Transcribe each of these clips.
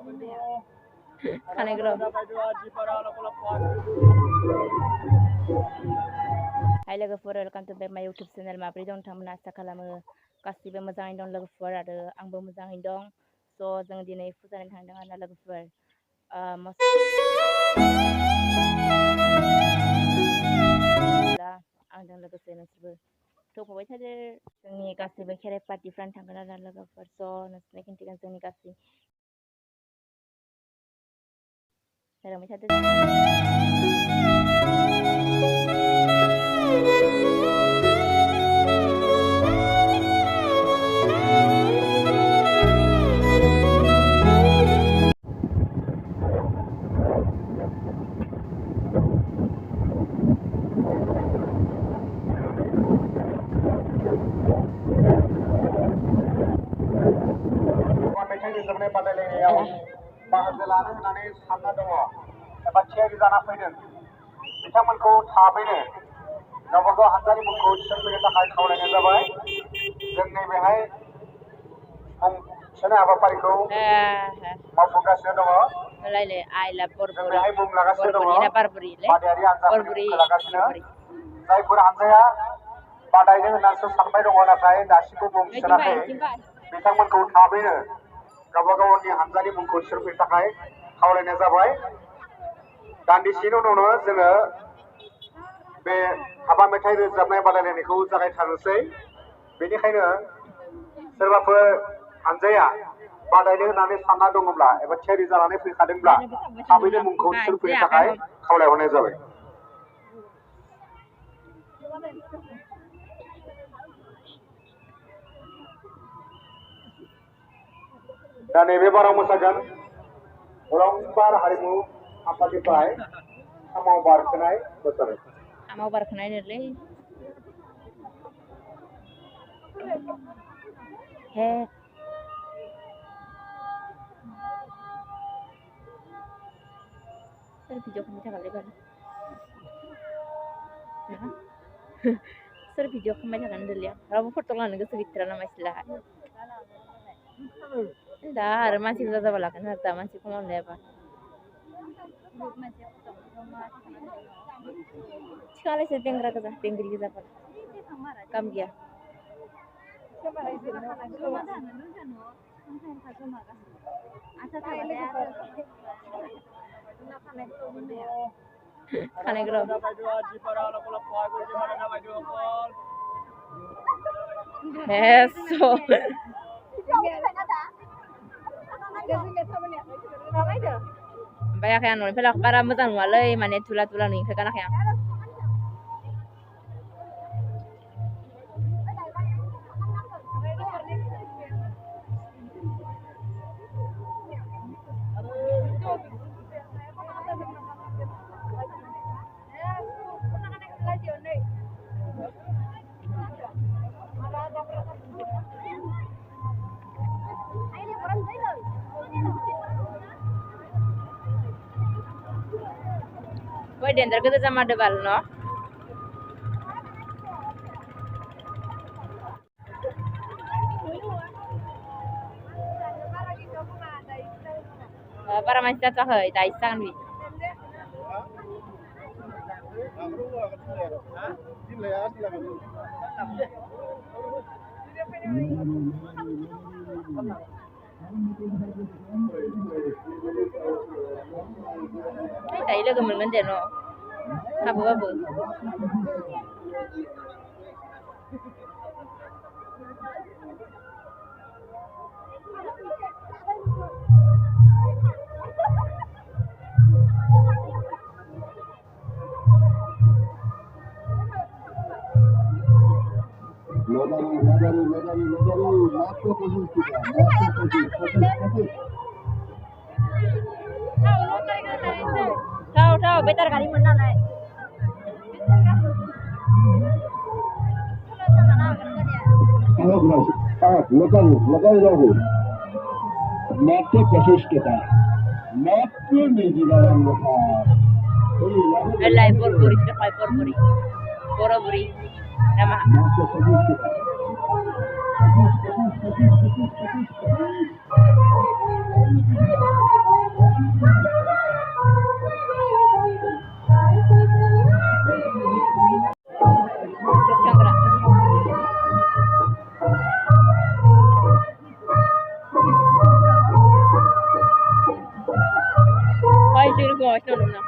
खानाय गोलाव हाय लोगोफोर welcome to back my YouTube channel माब्रै दं नोंथांमोना आसा खालामो गासिबो मोजाङैनो दं लोगोफोर आरो आंबो मोजाङैनो दं स' जों दिनै फुजा नायनो थांदों आरोना लोगोफोर आंजों लोगोसे नोंसोरबो थौफाबाय थादो जोंनि गासैबो खेराइ पार्टिफ्रानो थांगोन आरोना लोगोफोर स' नोंसोरनो खिन्थिगोन जोंनि गासै नायलांबाय थादो रोजाबनाय बादायलायनायाव बाहागो लानो होननानै सानना दङ एबा थियारि जाना फैदों बिथांमोनखौ थाबैनो गावबा गाव हानजानि मुंखौ थिसनफैनो थाखाय खावलायनाय जाबाय जों नैबेहाय मुं थिसननाय हाबाफारिखौ मावफुंगासिनो दङ जोंहाय मुं लागासिनो दङ बादायारि हानजाफोरनि मुंखौ लागासिनो जायफोर हानजाया बादायनो होननानैसो सानबाय दङ नाथाय दासिमबो मुं थिसनाखै बिथांमोनखौ थाबैनो गावबा गावनि हानजानि मुंखौ थिसनफैनो थाखाय खावलायनाय जाबाय दान्दिसेनि उनावनो जोङो बे हाबा मेथाइ रोजाबनाय बादायलायनायखौ जागायथारनोसै बेनिखायनो सोरबाफोर हानजाया बादायनो होननानै सानना दङब्ला एबा थियारि जानानै फैखादोंब्ला थाबैनो मुंखौ थिसनफैनो थाखाय खावलायहरनाय जाबाय दा नैबे बाराव मोसागोन अलंबार हारिमु आफादनिफ्राय खामाव बारखोनाय मोसानाय खामाव बारखोनाय नोलै हे सोर भिडिअ खालामबाय थागोनलै बाल सोर भिडिअ खालामबाय थागोन होनदोंलै आं रावबो फट' लानो गोसो गैथारा नामा इसोरलाहा दा आरो मानसि बुरजा जाबा लागोन आरो दा मानसि खमाव लायाबा थिखालायसो बेंग्रा गोजा बेंग्रि गोजाफोर काम गैया खानाय गोलाव ओमफ्राय आखाय आं न'निफ्राय बारा मोजां नुवालै माने धुला धुला नुयिखाय गानाखै आं Woi dentar kita sama ada bal no. Para masih cocok hei, dah isang ni. Tay lagi mungkin deh no. Apa? Tahu, betar kali mana naik. लगाई रहो मात्र 25 टका मात्र निजीकरण रखा Lai borbori, sudah borbori, borobori, nama. मावासिनो दं ना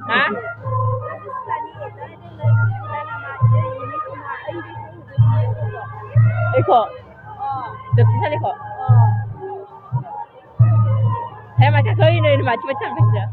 hả Iko Dapet sana Iko Saya macam kau ini macam-macam kerja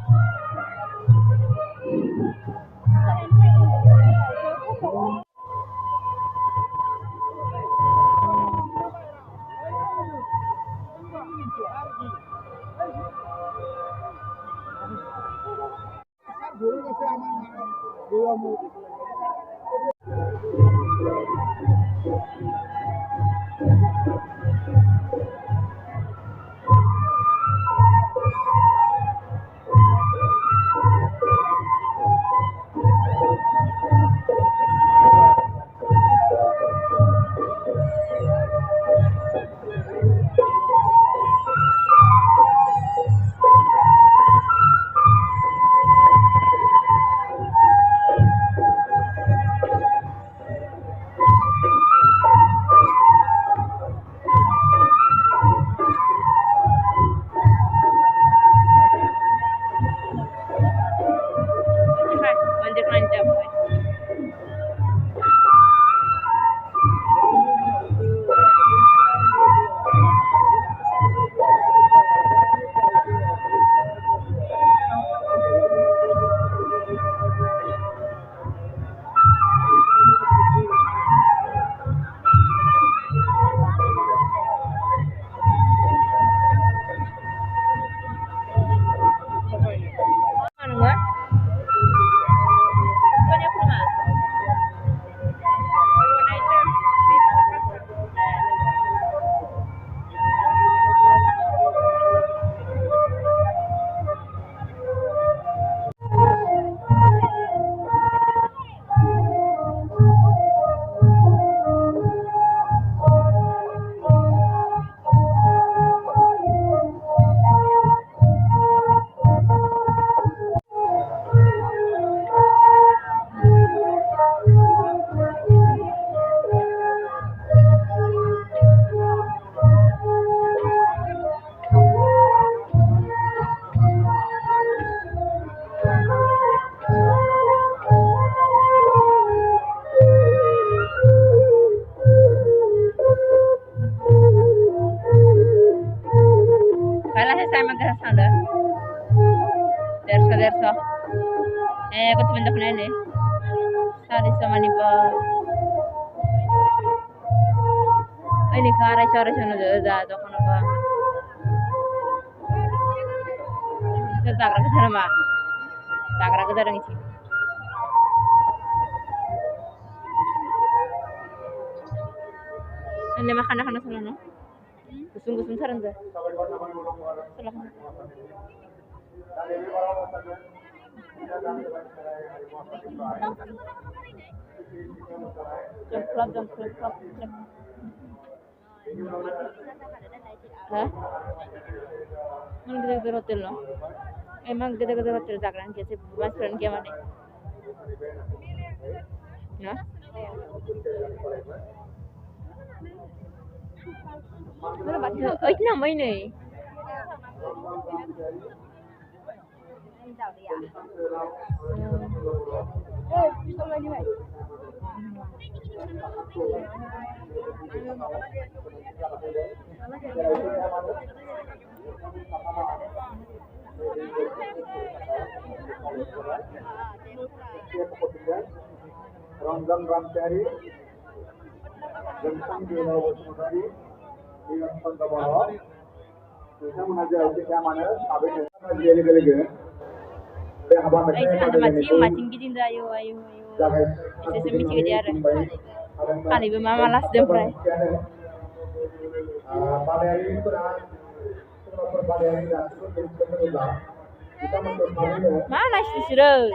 Mantap. Saya magkasal sana. Dersa. Aku tuh bentuk nene. Tadi sama nih pak. Ini kara cara sana dah kan apa. Saya tak sana mak. Tak ke sana ngici. Ini makan sana no. Gusung saran dah. Jam klub. Hah? Mana kita hotel no? Emang kita hotel जागरण कैसे बस friend क्या माने? ना? इतना मही नहीं Ranggang Ramcari, Gentang Dewa Wasmudari, dengan Pantabawa, kita mengajar kita mana, abis itu kita jadi Ay, ada macing gidin da ayo. Isi semi cik dia ada. Ani mama las dem pray. Mana sih sudah?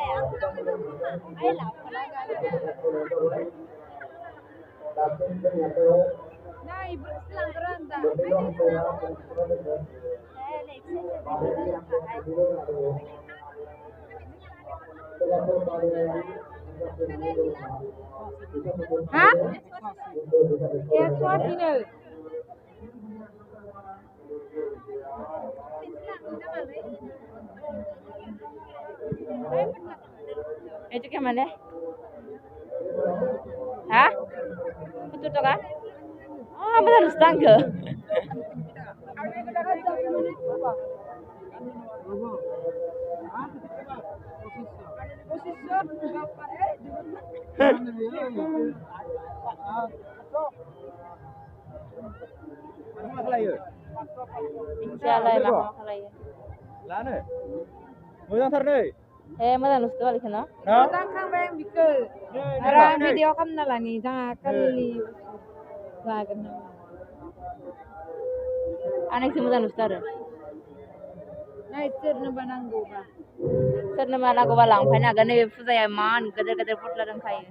Hah? Ya, suasana. Itu ke mana? Hah? Betul tu kan? Oh, betul ustang ke? Insyaallah mak halaya. Lana. Mudah terus. Mudah lustu balik na. Orang kang bayang bikel. Ara video kam nalani jangan kali wagan. Anak si mudah lustu ada. Nah itu na banang goba. Sir na mana ko balang phai na gane fuza ya man gadar putla dang khai.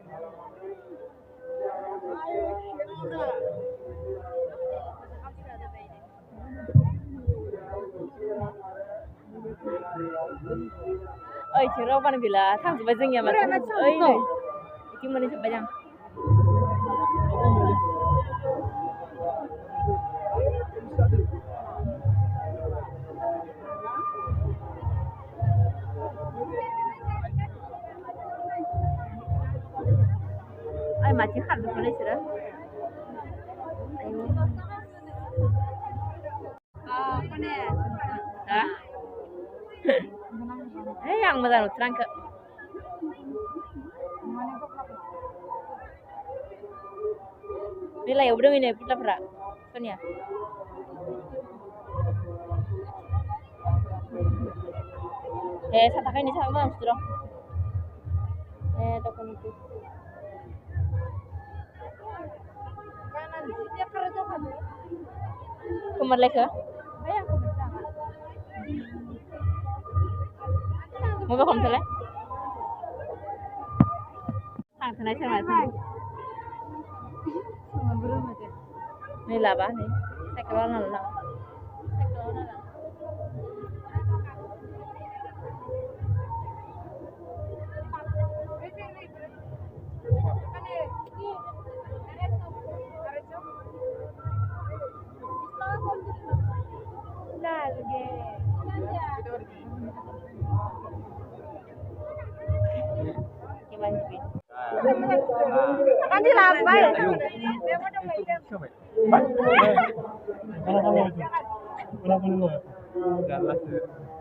Oi, chiro pan bila thang su bajing ya ma. Oi, iki mani su bajang. Ai macam khad boleh sira. Apa ni? Hah? Yang mudah terang ke. Nilai udah ini pula pera. Sonia. Satakan ini sama sudah. Tokon itu. Kanan dia kerja kan? Kemar leka? Bayang kerja. Mau bawa komputer? Tanai sama tu. Sama belum aja. Ni laba ni. Saya keluar nala. Nanti lambai.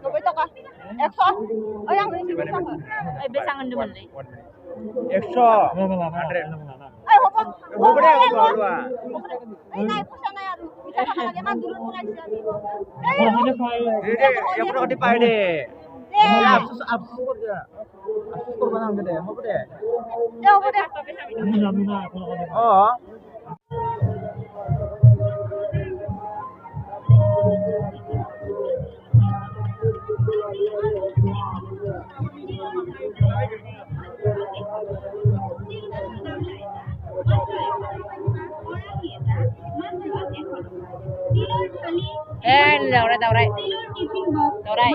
Betul kah? Ekso. Oh yang ini bisa kah? Besangan dulu ni. 100. Ay, hopo. Hopo dua. Ay, naik pusana ya. Kita bakal lagi mah dulu mulai sini. Dede, yang pernah dipakai deh. Absus dia. Absus korban gede. Hopo deh. Ya, hopo deh. Oh. Taurai. Taurai.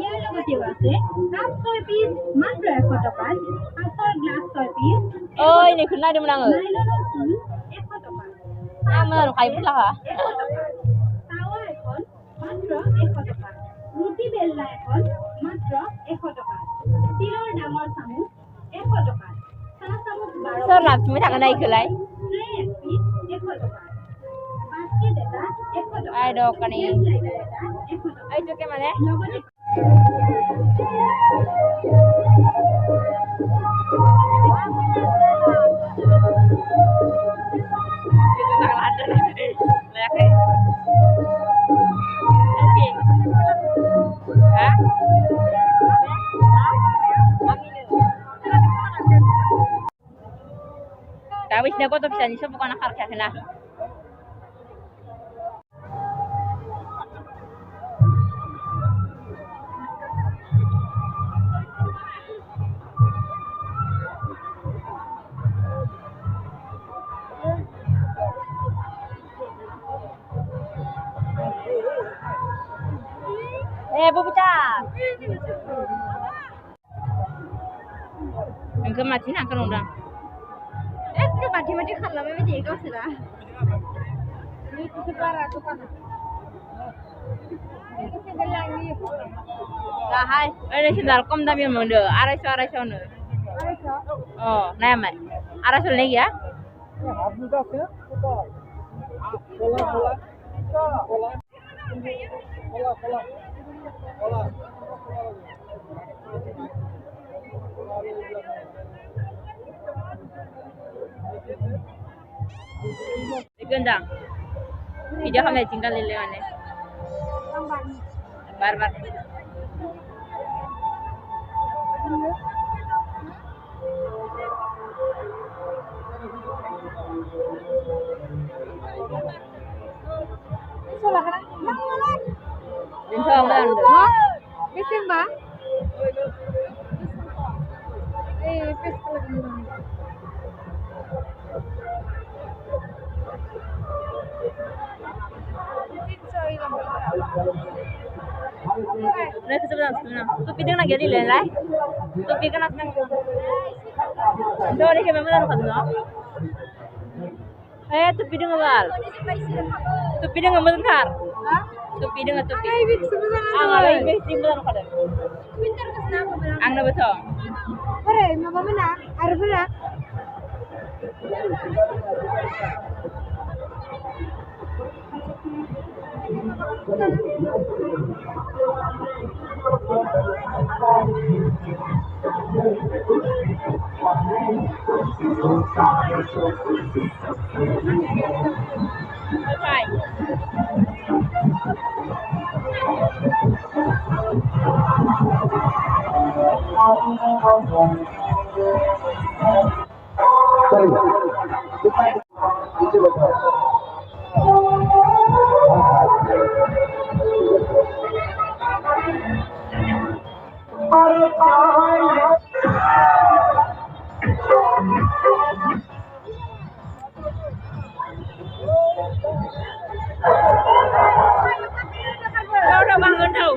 ইয়াৰ লগতে আছে cup 6 pitch মাত্ৰ 100 টকাত, কাঁচৰ glass 6 piece, Oi, ni kunai dia menang. নাইলনৰ ফুল 100 টকা, Mana kai pula ha? 100 টকা, তাৱা এখন মাত্ৰ 100 টকা, ৰুটি বেলনা এখন মাত্ৰ 100 টকা, ষ্টিলৰ ডাঙৰ চামুচ 100 টকা, চাহ চামুচ 12 Sir nak cuma tak naik ke lai. Tray এক পিচ 100 টকা, বাস্কেট এটা 100 টকা, Ai dok kan ni. Slider এটা 100 টকা, Ai tu ke mana? লগতে Itu tak ada. Lihat ni. Okey. Ha? बिसिना गथ' फिसानि सबखौनो खारखायाखैना Bubita. Engkau mati nak kerong dah. Itu mati kalau memang dia kau sudah. Ini sekarang tu kan. Ini sebelah ni. Dah hai. Ini sudah kom dah biar mende. Arai so nu. Oh, nama mai. Arai so lagi ya? Gendang. Video kami tinggal lele ane. Bar. Solah kan? Mana? Bintang mana? Bising ba? Pes lagi. Nah, sebentar. Tu pidang nak jadi lelai. Tu pidang nak. Jauh ni kemana dah nak no? Tu pidang awal. Tu pidang amat besar. Tu pidang atau pidang. Ay, big sebenarnya. Ay, big sebenarnya kada. Winter kasi na ako ba? Ang na betul. Pare, mabamana. Arbala. Okay. Đâu bangun đâu.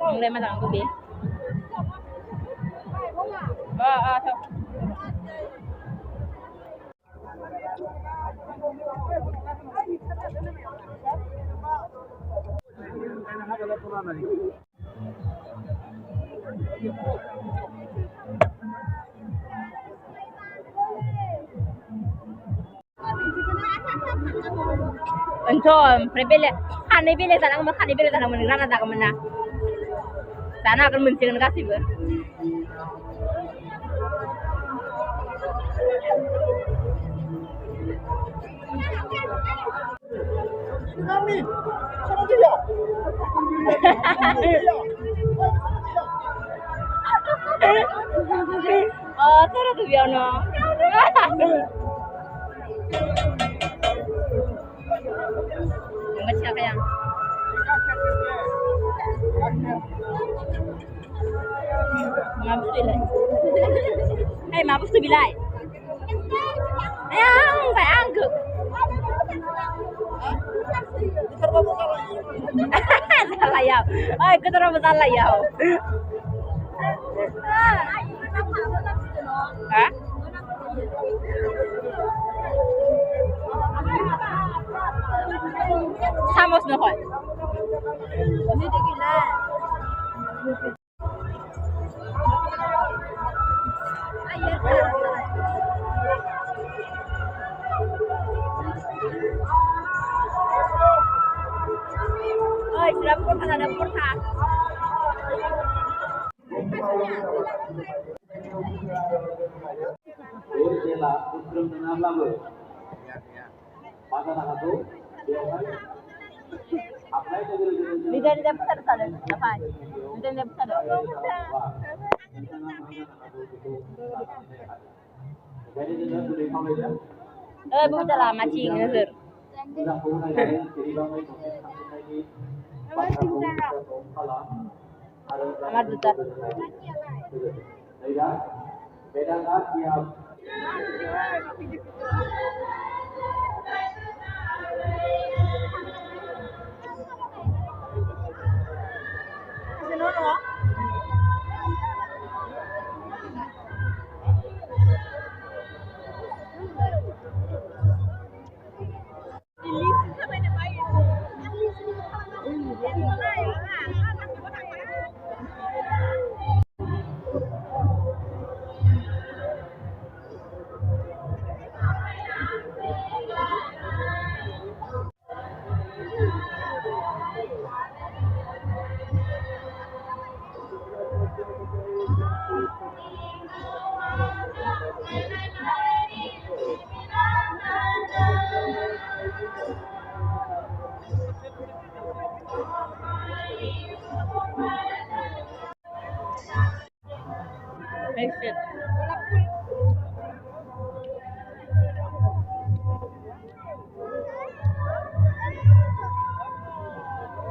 Ang lema lang ko, be. So. Untung, prebele, kanibele tanang mo kanibele tanang mo nila na mana. Sana akan mencikan kasih ber. Tsunami, sama dia. Oh, seru tuh Biono. Yang siapa yang? Mampus bilai. Hei, mampus tu bilai. Ayang, phải ăn cực. Salah ya. Ay, kita orang salah ya. Hah? Samos na hoy. Ni de gila. Ay, dapur kan ada dapur ha. Lidah dapur ada sana. Apa? Lidah dapur ada. Bukan lah macing nazar. Amar duta.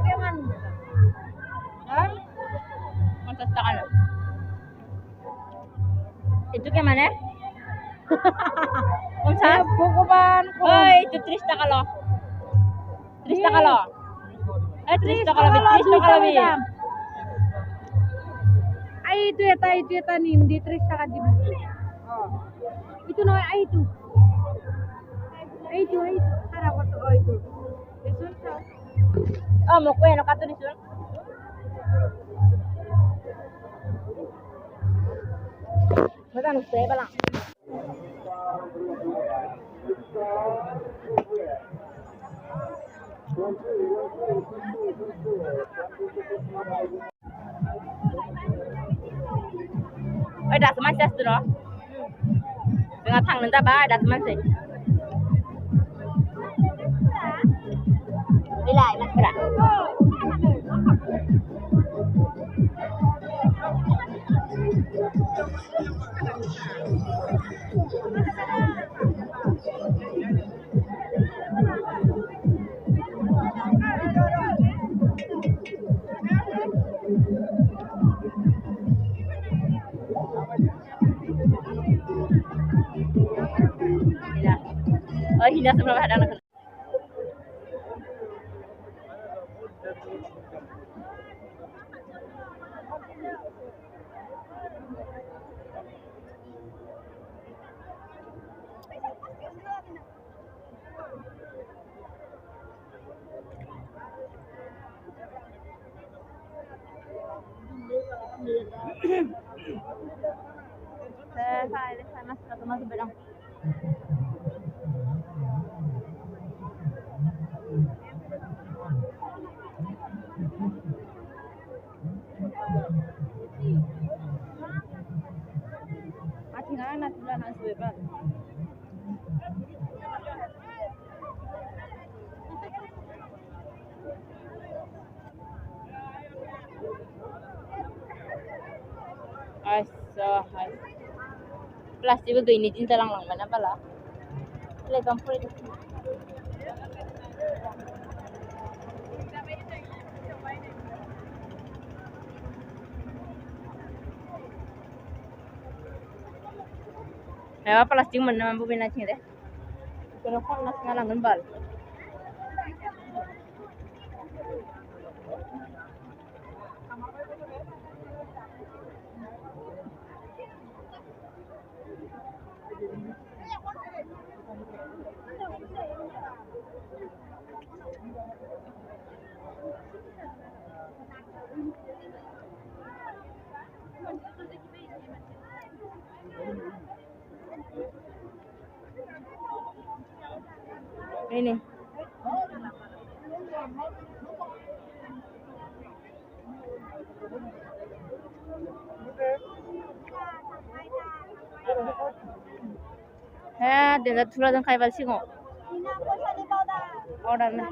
Keman. Hah? 50 টাকা না itu gimana 50 Bukuban ko. oi itu 30 টাকা loh 30 টাকা loh 30 টাকা lebih 30 টাকা lebih Ay, itu ya nih, di 30 taka di. Oh. Itu no, ay itu. Ay itu. Harap ko to, oh itu. Isun sa. oh mau kue no kato disun Magkano stay pa lang? Ôi đặt man chết rồi đó. Dengan thằng lên ta ba đặt man sih. Đi lại mặt cả. Oh, hindi sa mga hadang na. Saya masuk ke masuk bedang. Tinggal nanti bulan Februari. Asa, plastik itu ini cinta lang mana pala? Legang pun itu. Ewa plastik mana mampu bina cingde. Kalau kau nak ngalangan bal. Ini. Dia thula dan kai bal singo. Order na.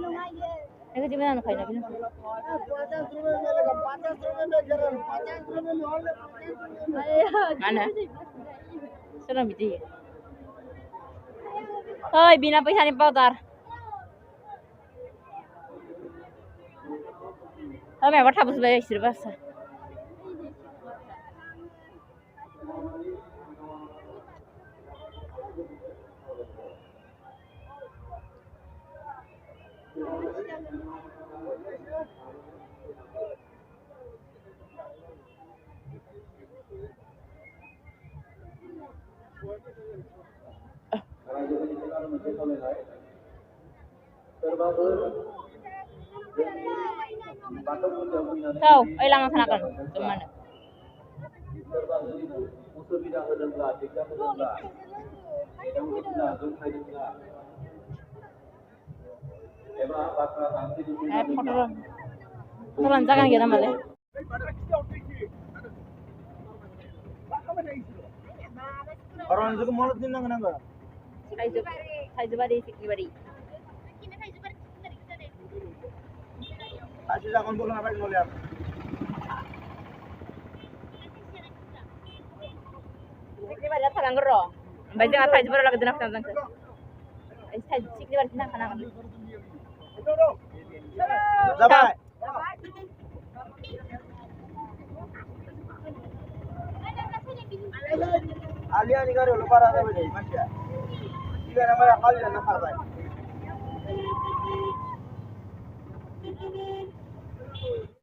Eko di mana kai na bina. Mana? Sana biti. Oi, bina paisa ni pautar. Kami apa habis bayar istri bahasa. Tahu, hilang makan kemana? Fotoran jangan kita malah. Orang juga mulut din nang nang. Thaizu bari sikli bari. Aja jangan bolang apa yang lihat. Sikli bari apa lang gero. Baca apa thaizu bari lagi denaf tentang. साइड सिक्रि बार ना खाना जाबाय आलियानि गारियावल' बारा जाबाय थायो मानसिया सिगांना बारा खालियानो खारबाय